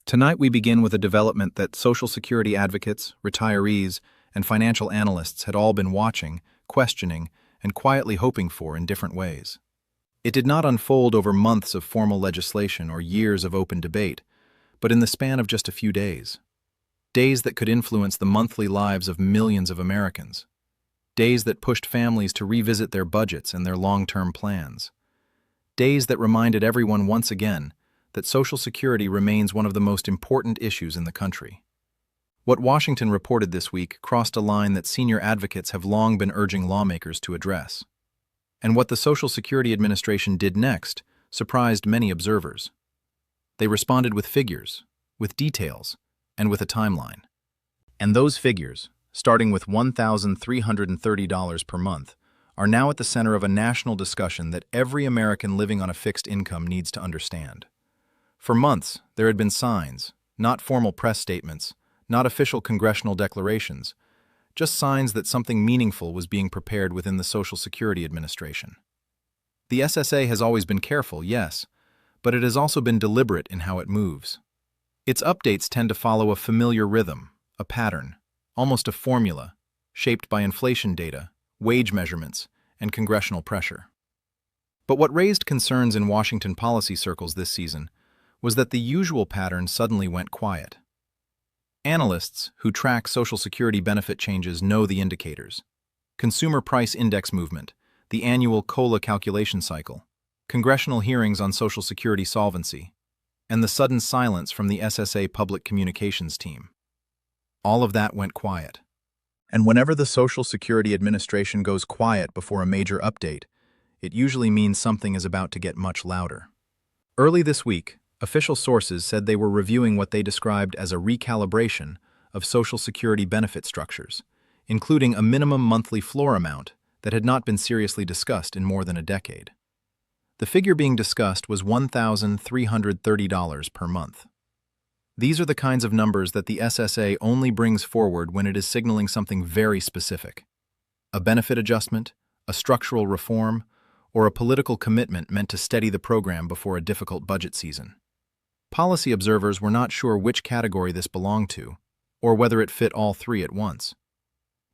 Tonight we begin with a development that Social Security advocates, retirees, and financial analysts had all been watching, questioning, and quietly hoping for in different ways. It did not unfold over months of formal legislation or years of open debate, but in the span of just a few days. Days that could influence the monthly lives of millions of Americans. Days that pushed families to revisit their budgets and their long-term plans. Days that reminded everyone once again that Social Security remains one of the most important issues in the country. What Washington reported this week crossed a line that senior advocates have long been urging lawmakers to address. And what the Social Security Administration did next surprised many observers. They responded with figures, with details, and with a timeline. And those figures, starting with $1,330 per month, are now at the center of a national discussion that every American living on a fixed income needs to understand. For months, there had been signs, not formal press statements, not official congressional declarations, just signs that something meaningful was being prepared within the Social Security Administration. The SSA has always been careful, yes, but it has also been deliberate in how it moves. Its updates tend to follow a familiar rhythm, a pattern, almost a formula, shaped by inflation data, wage measurements, and congressional pressure. But what raised concerns in Washington policy circles this season was that the usual pattern suddenly went quiet. Analysts who track Social Security benefit changes know the indicators: consumer price index movement, the annual COLA calculation cycle, congressional hearings on Social Security solvency, and the sudden silence from the SSA public communications team. All of that went quiet. And whenever the Social Security Administration goes quiet before a major update, it usually means something is about to get much louder. Early this week, official sources said they were reviewing what they described as a recalibration of Social Security benefit structures, including a minimum monthly floor amount that had not been seriously discussed in more than a decade. The figure being discussed was $1,330 per month. These are the kinds of numbers that the SSA only brings forward when it is signaling something very specific: a benefit adjustment, a structural reform, or a political commitment meant to steady the program before a difficult budget season. Policy observers were not sure which category this belonged to, or whether it fit all three at once.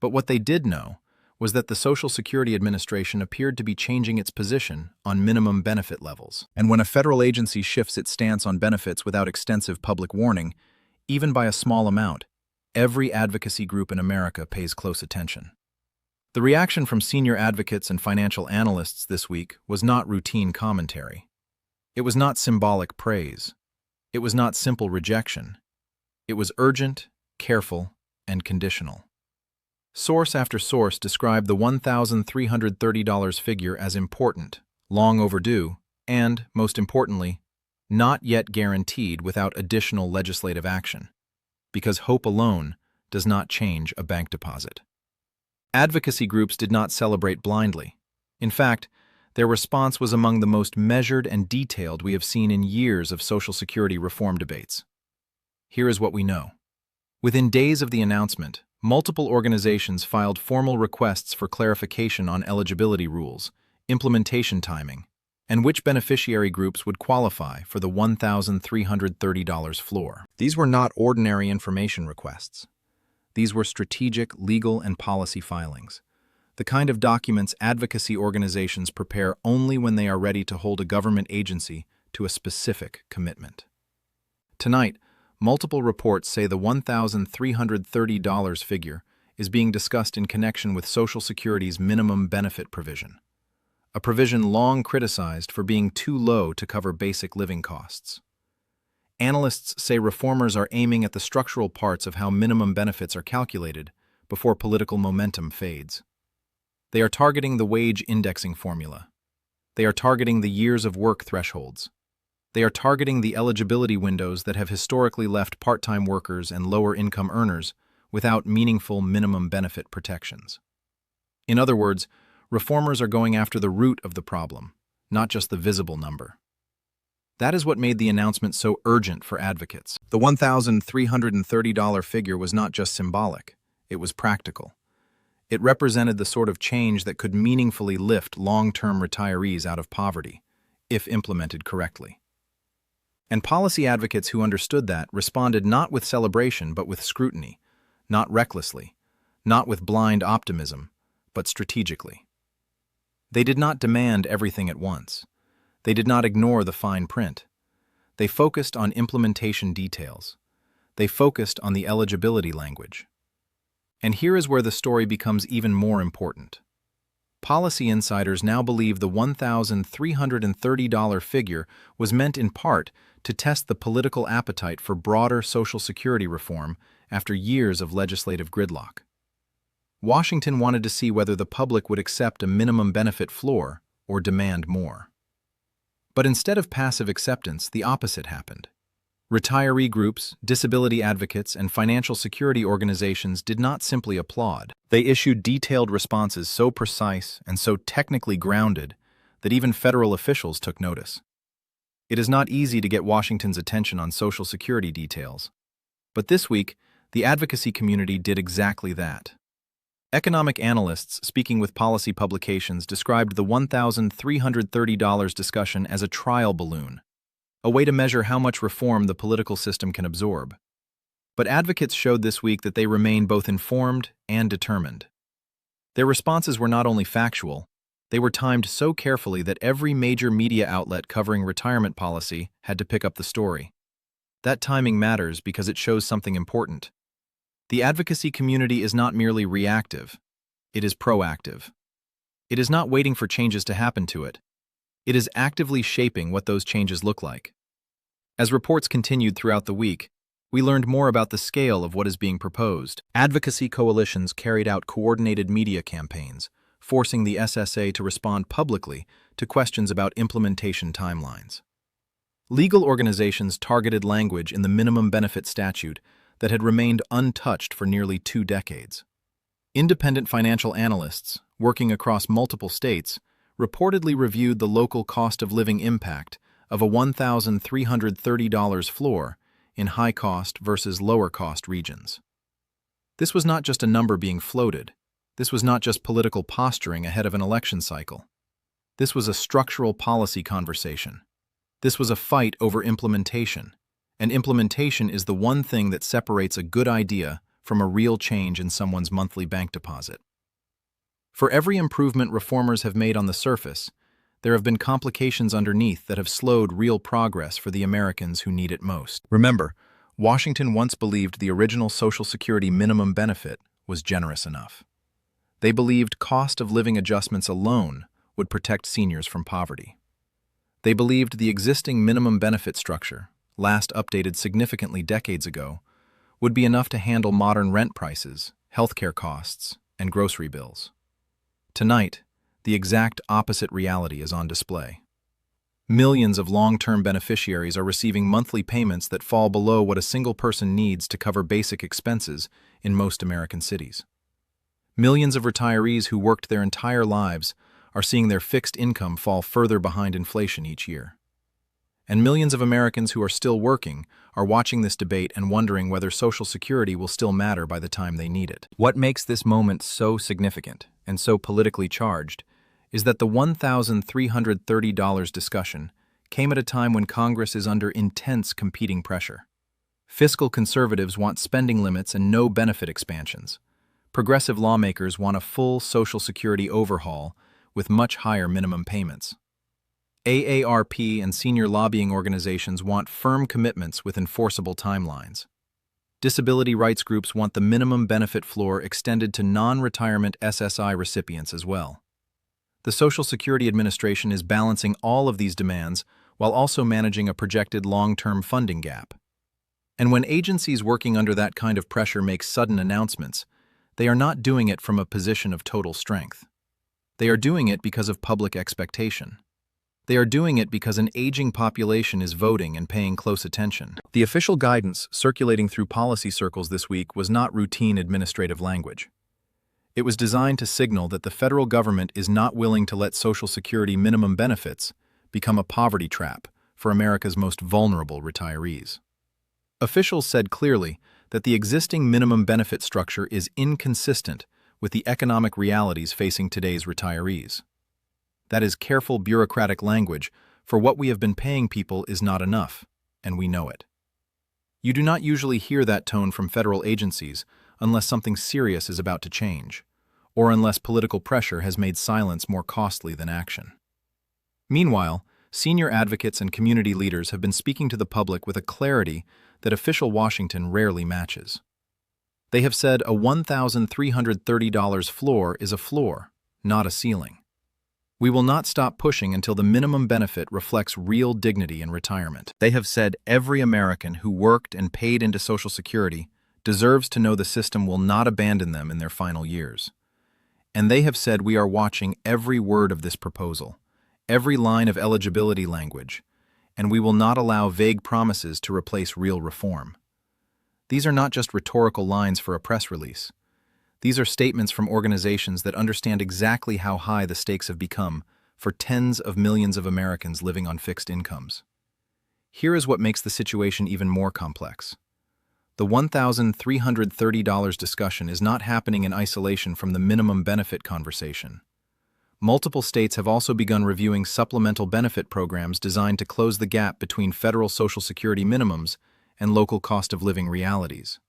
But what they did know was that the Social Security Administration appeared to be changing its position on minimum benefit levels. And when a federal agency shifts its stance on benefits without extensive public warning, even by a small amount, every advocacy group in America pays close attention. The reaction from senior advocates and financial analysts this week was not routine commentary. It was not symbolic praise. It was not simple rejection. It was urgent, careful, and conditional. Source after source described the $1,330 figure as important, long overdue, and, most importantly, not yet guaranteed without additional legislative action, because hope alone does not change a bank deposit. Advocacy groups did not celebrate blindly. In fact, their response was among the most measured and detailed we have seen in years of Social Security reform debates. Here is what we know. Within days of the announcement, multiple organizations filed formal requests for clarification on eligibility rules, implementation timing, and which beneficiary groups would qualify for the $1,330 floor. These were not ordinary information requests. These were strategic, legal, and policy filings, the kind of documents advocacy organizations prepare only when they are ready to hold a government agency to a specific commitment. Tonight, multiple reports say the $1,330 figure is being discussed in connection with Social Security's minimum benefit provision, a provision long criticized for being too low to cover basic living costs. Analysts say reformers are aiming at the structural parts of how minimum benefits are calculated before political momentum fades. They are targeting the wage indexing formula. They are targeting the years of work thresholds. They are targeting the eligibility windows that have historically left part-time workers and lower-income earners without meaningful minimum benefit protections. In other words, reformers are going after the root of the problem, not just the visible number. That is what made the announcement so urgent for advocates. The $1,330 figure was not just symbolic, it was practical. It represented the sort of change that could meaningfully lift long-term retirees out of poverty, if implemented correctly. And policy advocates who understood that responded not with celebration but with scrutiny, not recklessly, not with blind optimism, but strategically. They did not demand everything at once. They did not ignore the fine print. They focused on implementation details. They focused on the eligibility language. And here is where the story becomes even more important. Policy insiders now believe the $1,330 figure was meant in part to test the political appetite for broader Social Security reform after years of legislative gridlock. Washington wanted to see whether the public would accept a minimum benefit floor or demand more. But instead of passive acceptance, the opposite happened. Retiree groups, disability advocates, and financial security organizations did not simply applaud. They issued detailed responses so precise and so technically grounded that even federal officials took notice. It is not easy to get Washington's attention on Social Security details. But this week, the advocacy community did exactly that. Economic analysts speaking with policy publications described the $1,330 discussion as a trial balloon, a way to measure how much reform the political system can absorb. But advocates showed this week that they remain both informed and determined. Their responses were not only factual, they were timed so carefully that every major media outlet covering retirement policy had to pick up the story. That timing matters because it shows something important. The advocacy community is not merely reactive, it is proactive. It is not waiting for changes to happen to it. It is actively shaping what those changes look like. As reports continued throughout the week, we learned more about the scale of what is being proposed. Advocacy coalitions carried out coordinated media campaigns, forcing the SSA to respond publicly to questions about implementation timelines. Legal organizations targeted language in the minimum benefit statute that had remained untouched for nearly 2 decades. Independent financial analysts, working across multiple states, reportedly reviewed the local cost of living impact of a $1,330 floor in high-cost versus lower-cost regions. This was not just a number being floated. This was not just political posturing ahead of an election cycle. This was a structural policy conversation. This was a fight over implementation. And implementation is the one thing that separates a good idea from a real change in someone's monthly bank deposit. For every improvement reformers have made on the surface, there have been complications underneath that have slowed real progress for the Americans who need it most. Remember, Washington once believed the original Social Security minimum benefit was generous enough. They believed cost of living adjustments alone would protect seniors from poverty. They believed the existing minimum benefit structure, last updated significantly decades ago, would be enough to handle modern rent prices, healthcare costs, and grocery bills. Tonight, the exact opposite reality is on display. Millions of long-term beneficiaries are receiving monthly payments that fall below what a single person needs to cover basic expenses in most American cities. Millions of retirees who worked their entire lives are seeing their fixed income fall further behind inflation each year. And millions of Americans who are still working are watching this debate and wondering whether Social Security will still matter by the time they need it. What makes this moment so significant and so politically charged is that the $1,330 discussion came at a time when Congress is under intense competing pressure. Fiscal conservatives want spending limits and no benefit expansions. Progressive lawmakers want a full Social Security overhaul with much higher minimum payments. AARP and senior lobbying organizations want firm commitments with enforceable timelines. Disability rights groups want the minimum benefit floor extended to non-retirement SSI recipients as well. The Social Security Administration is balancing all of these demands while also managing a projected long-term funding gap. And when agencies working under that kind of pressure make sudden announcements, they are not doing it from a position of total strength. They are doing it because of public expectation. They are doing it because an aging population is voting and paying close attention. The official guidance circulating through policy circles this week was not routine administrative language. It was designed to signal that the federal government is not willing to let Social Security minimum benefits become a poverty trap for America's most vulnerable retirees. Officials said clearly that the existing minimum benefit structure is inconsistent with the economic realities facing today's retirees. That is careful bureaucratic language, for what we have been paying people is not enough. and we know it. You do not usually hear that tone from federal agencies unless something serious is about to change, or unless political pressure has made silence more costly than action. Meanwhile, senior advocates and community leaders have been speaking to the public with a clarity that official Washington rarely matches. They have said a $1,330 floor is a floor, not a ceiling. We will not stop pushing until the minimum benefit reflects real dignity in retirement. They have said every American who worked and paid into Social Security deserves to know the system will not abandon them in their final years. And they have said we are watching every word of this proposal, every line of eligibility language, and we will not allow vague promises to replace real reform. These are not just rhetorical lines for a press release. These are statements from organizations that understand exactly how high the stakes have become for tens of millions of Americans living on fixed incomes. Here is what makes the situation even more complex. The $1,330 discussion is not happening in isolation from the minimum benefit conversation. Multiple states have also begun reviewing supplemental benefit programs designed to close the gap between federal Social Security minimums and local cost of living realities.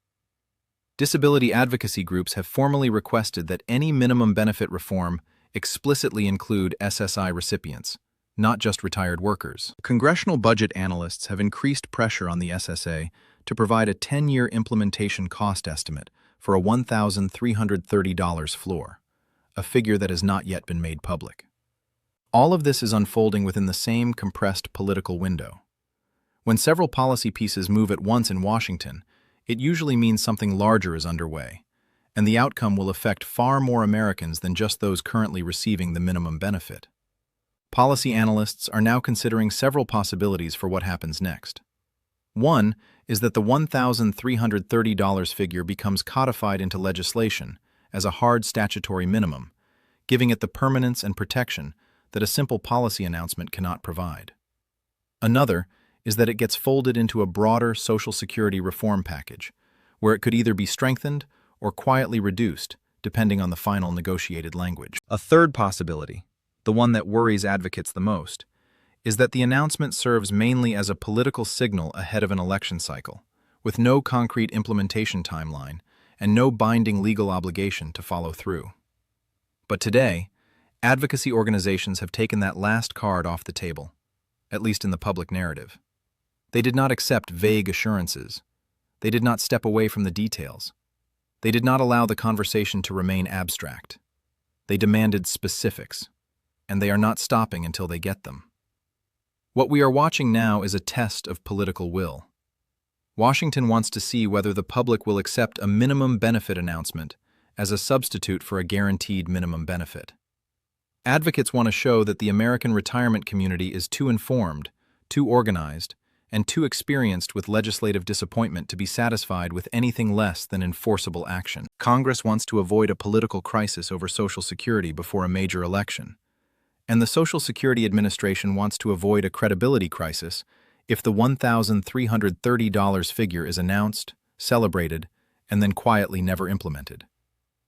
Disability advocacy groups have formally requested that any minimum benefit reform explicitly include SSI recipients, not just retired workers. Congressional budget analysts have increased pressure on the SSA to provide a 10-year implementation cost estimate for a $1,330 floor, a figure that has not yet been made public. All of this is unfolding within the same compressed political window. When several policy pieces move at once in Washington, it usually means something larger is underway, and the outcome will affect far more Americans than just those currently receiving the minimum benefit. Policy analysts are now considering several possibilities for what happens next. One is that the $1,330 figure becomes codified into legislation as a hard statutory minimum, giving it the permanence and protection that a simple policy announcement cannot provide. Another is that it gets folded into a broader Social Security reform package, where it could either be strengthened or quietly reduced, depending on the final negotiated language. A third possibility, the one that worries advocates the most, is that the announcement serves mainly as a political signal ahead of an election cycle, with no concrete implementation timeline and no binding legal obligation to follow through. But today, advocacy organizations have taken that last card off the table, at least in the public narrative. They did not accept vague assurances. They did not step away from the details. They did not allow the conversation to remain abstract. They demanded specifics, and they are not stopping until they get them. What we are watching now is a test of political will. Washington wants to see whether the public will accept a minimum benefit announcement as a substitute for a guaranteed minimum benefit. Advocates want to show that the American retirement community is too informed, too organized, and too experienced with legislative disappointment to be satisfied with anything less than enforceable action. Congress wants to avoid a political crisis over Social Security before a major election, and the Social Security Administration wants to avoid a credibility crisis if the $1,330 figure is announced, celebrated, and then quietly never implemented.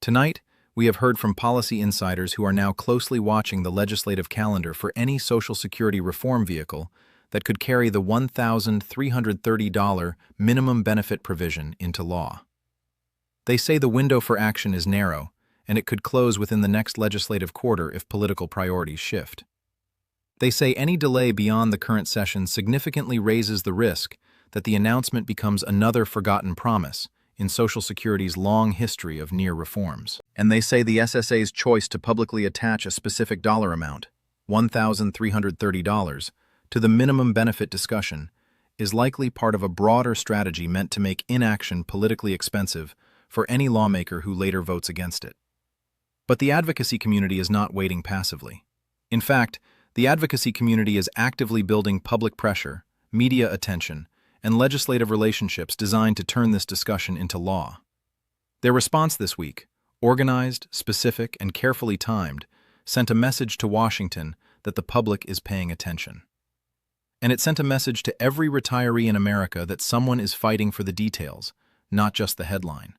Tonight, we have heard from policy insiders who are now closely watching the legislative calendar for any Social Security reform vehicle that could carry the $1,330 minimum benefit provision into law. They say the window for action is narrow, and it could close within the next legislative quarter if political priorities shift. They say any delay beyond the current session significantly raises the risk that the announcement becomes another forgotten promise in Social Security's long history of near reforms. And they say the SSA's choice to publicly attach a specific dollar amount, $1,330, to the minimum benefit discussion is likely part of a broader strategy meant to make inaction politically expensive for any lawmaker who later votes against it. But the advocacy community is not waiting passively. In fact, the advocacy community is actively building public pressure, media attention, and legislative relationships designed to turn this discussion into law. Their response this week, organized, specific, and carefully timed, sent a message to Washington that the public is paying attention. And it sent a message to every retiree in America that someone is fighting for the details, not just the headline.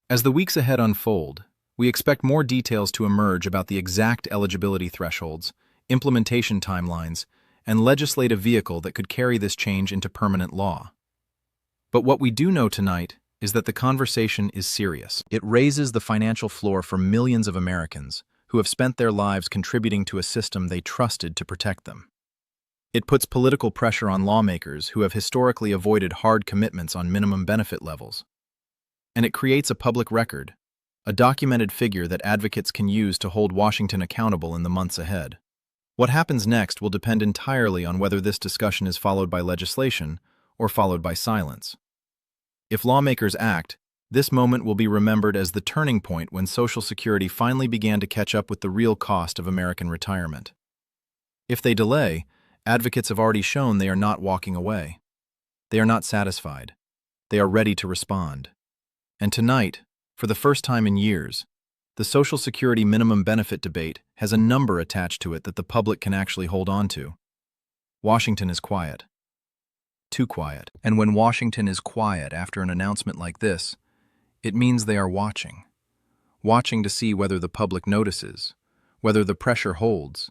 As the weeks ahead unfold, we expect more details to emerge about the exact eligibility thresholds, implementation timelines, and legislative vehicle that could carry this change into permanent law. But what we do know tonight is that the conversation is serious. It raises the financial floor for millions of Americans who have spent their lives contributing to a system they trusted to protect them. It puts political pressure on lawmakers who have historically avoided hard commitments on minimum benefit levels. And it creates a public record, a documented figure that advocates can use to hold Washington accountable in the months ahead. What happens next will depend entirely on whether this discussion is followed by legislation or followed by silence. If lawmakers act, this moment will be remembered as the turning point when Social Security finally began to catch up with the real cost of American retirement. If they delay, advocates have already shown they are not walking away. They are not satisfied. They are ready to respond. And tonight, for the first time in years, the Social Security minimum benefit debate has a number attached to it that the public can actually hold on to. Washington is quiet. Too quiet. And when Washington is quiet after an announcement like this, it means they are watching. Watching to see whether the public notices, whether the pressure holds,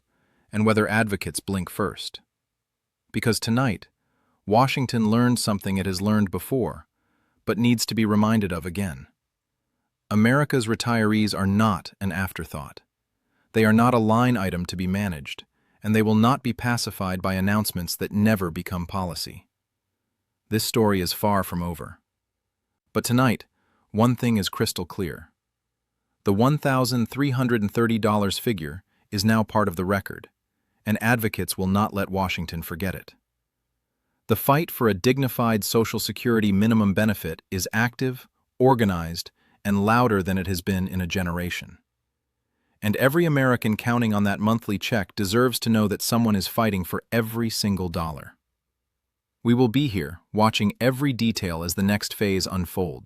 and whether advocates blink first. Because tonight, Washington learned something it has learned before, but needs to be reminded of again. America's retirees are not an afterthought. They are not a line item to be managed, and they will not be pacified by announcements that never become policy. This story is far from over. But tonight, one thing is crystal clear. The $1,330 figure is now part of the record, and advocates will not let Washington forget it. The fight for a dignified Social Security minimum benefit is active, organized, and louder than it has been in a generation. And every American counting on that monthly check deserves to know that someone is fighting for every single dollar. We will be here, watching every detail as the next phase unfolds.